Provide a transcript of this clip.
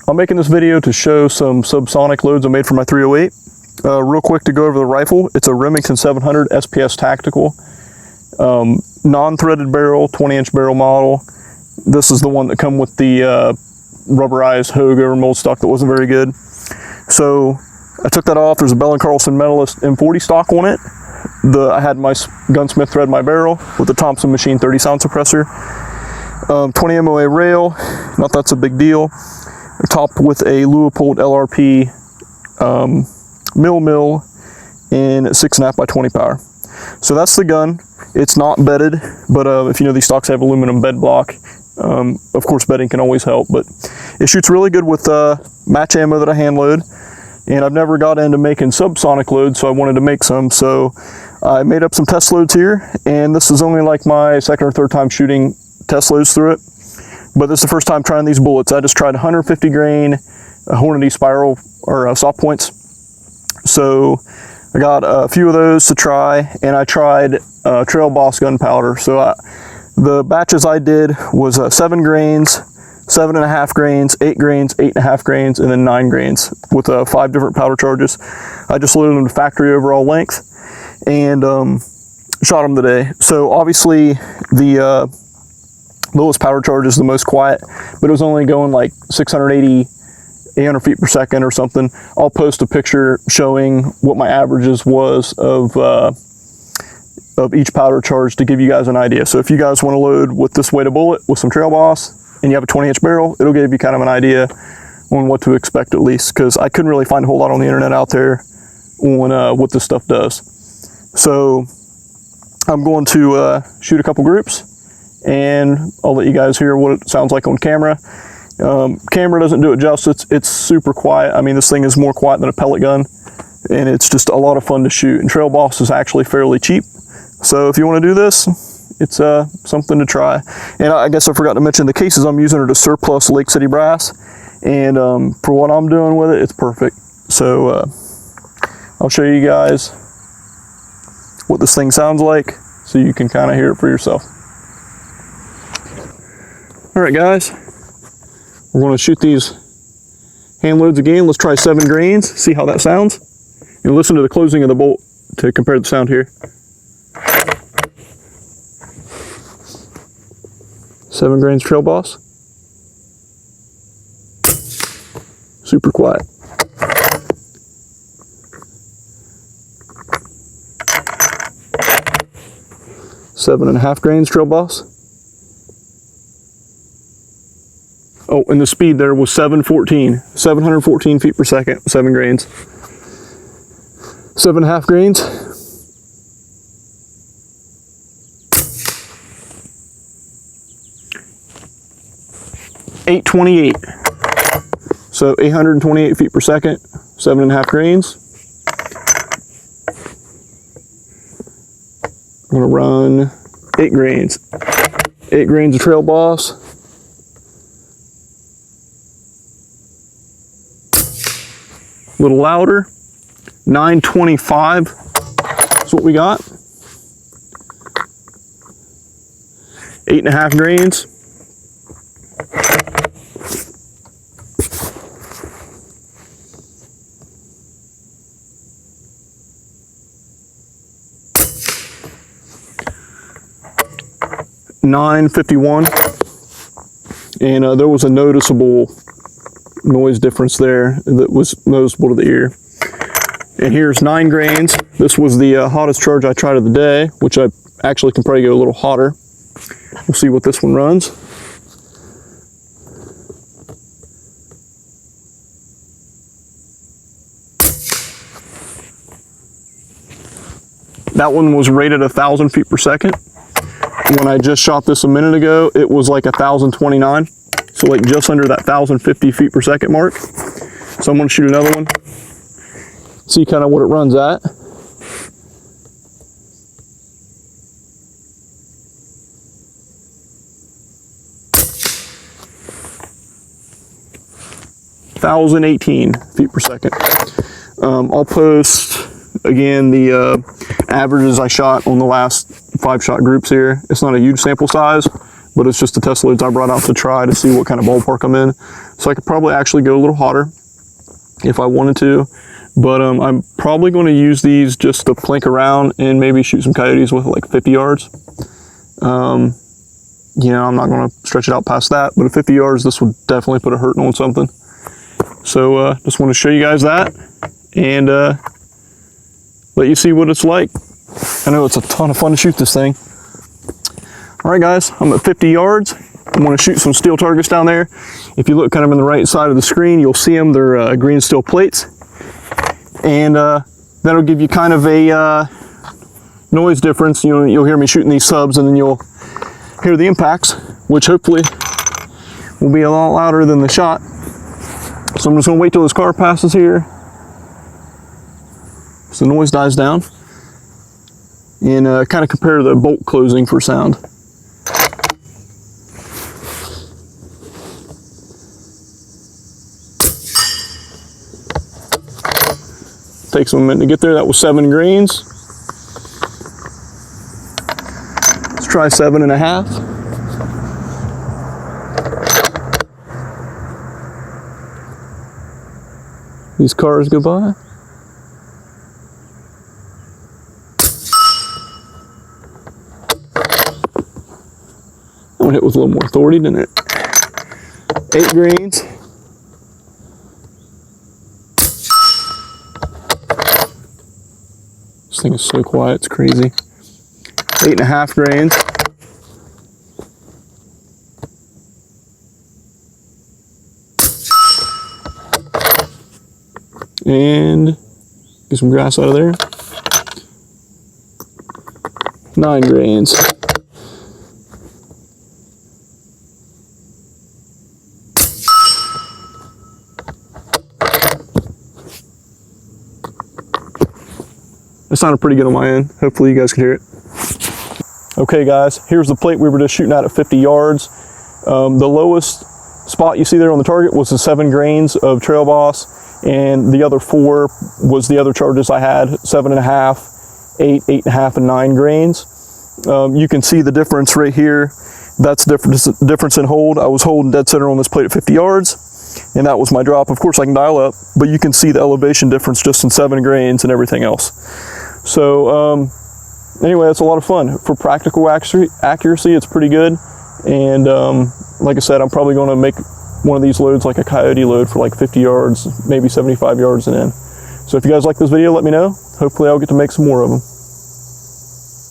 I'm making this video to show some subsonic loads I made for my 308. Real quick to go over the rifle, it's a Remington 700 SPS Tactical. Non-threaded barrel, 20-inch barrel model. This is the one that come with the rubberized Hogue over mold stock that wasn't very good. So I took that off. There's a Bell & Carlson Medalist M40 stock on it. I had my gunsmith thread my barrel with the Thompson Machine 30 sound suppressor. 20 MOA rail, not that's a big deal. Topped with a Leupold LRP mill in 6.5 by 20 power. So that's the gun. It's not bedded, but if you know these stocks have aluminum bed block, of course bedding can always help, but it shoots really good with match ammo that I hand load. And I've never got into making subsonic loads, so I wanted to make some. So I made up some test loads here, and this is only like my second or third time shooting test loads through it. But this is the first time trying these bullets. I just tried 150 grain Hornady spiral or soft points. So I got a few of those to try, and I tried Trail Boss gunpowder. So the batches I did was 7 grains, 7.5 grains, 8 grains, 8.5 grains, and then 9 grains with 5 different powder charges. I just loaded them to factory overall length and shot them today. So obviously the lowest powder charge is the most quiet, but it was only going like 680, 800 feet per second or something. I'll post a picture showing what my averages was of each powder charge to give you guys an idea. So if you guys want to load with this weight of bullet with some Trail Boss and you have a 20-inch barrel, it'll give you kind of an idea on what to expect at least, because I couldn't really find a whole lot on the internet out there on what this stuff does. So I'm going to shoot a couple groups, and I'll let you guys hear what it sounds like on camera. Camera doesn't do it justice. It's super quiet. I mean, this thing is more quiet than a pellet gun, and it's just a lot of fun to shoot. And Trail Boss is actually fairly cheap. So if you want to do this, it's something to try. And I guess I forgot to mention the cases I'm using are the Surplus Lake City brass, and for what I'm doing with it, it's perfect. So I'll show you guys what this thing sounds like so you can kind of hear it for yourself. All right, guys, we're going to shoot these hand loads again. Let's try 7 grains, see how that sounds, and listen to the closing of the bolt to compare the sound here. 7 grains Trail Boss. Super quiet. 7.5 grains Trail Boss. Oh, and the speed there was 714 feet per second, 7 grains. 7.5 grains. 828. So 828 feet per second, 7.5 grains. I'm gonna run 8 grains. 8 grains of Trail Boss. A little louder. 925 is what we got. 8.5 grains. $9.51, and there was a noticeable noise difference there that was noticeable to the ear. And here's 9 grains. This was the hottest charge I tried of the day, which I actually can probably go a little hotter. We'll see what this one runs. That one was rated 1,000 feet per second. When I just shot this a minute ago, it was like 1,029. So like just under that 1,050 feet per second mark. So I'm gonna shoot another one. See kind of what it runs at. (1,018 feet per second). I'll post again the averages I shot on the last 5 shot groups here. It's not a huge sample size, but it's just the test loads I brought out to try to see what kind of ballpark I'm in. So I could probably actually go a little hotter if I wanted to, but I'm probably going to use these just to plink around and maybe shoot some coyotes with like 50 yards. You know, I'm not going to stretch it out past that, but at 50 yards, this would definitely put a hurting on something. So just want to show you guys that and let you see what it's like. I know it's a ton of fun to shoot this thing. All right, guys, I'm at 50 yards. I'm going to shoot some steel targets down there. If you look kind of on the right side of the screen, you'll see them. They're green steel plates. And that'll give you kind of a noise difference. You know, you'll hear me shooting these subs, and then you'll hear the impacts, which hopefully will be a lot louder than the shot. So I'm just going to wait till this car passes here so the noise dies down, and kind of compare the bolt closing for sound. Takes them a minute to get there. That was 7 grains. Let's try 7.5. These cars go by. That one hit with a little more authority, didn't it? 8 grains. This thing is so quiet, it's crazy. 8.5 grains. And get some grass out of there. 9 grains. That sounded pretty good on my end. Hopefully you guys can hear it. Okay guys, here's the plate we were just shooting at 50 yards. The lowest spot you see there on the target was the 7 grains of Trail Boss, and the other 4 was the other charges I had, 7.5, 8, 8.5, and 9 grains. You can see the difference right here. That's the difference in hold. I was holding dead center on this plate at 50 yards, and that was my drop. Of course I can dial up, but you can see the elevation difference just in 7 grains and everything else. So anyway, that's a lot of fun. For practical accuracy, it's pretty good. And like I said, I'm probably going to make one of these loads like a coyote load for like 50 yards, maybe 75 yards and in. So if you guys like this video, let me know. Hopefully I'll get to make some more of them.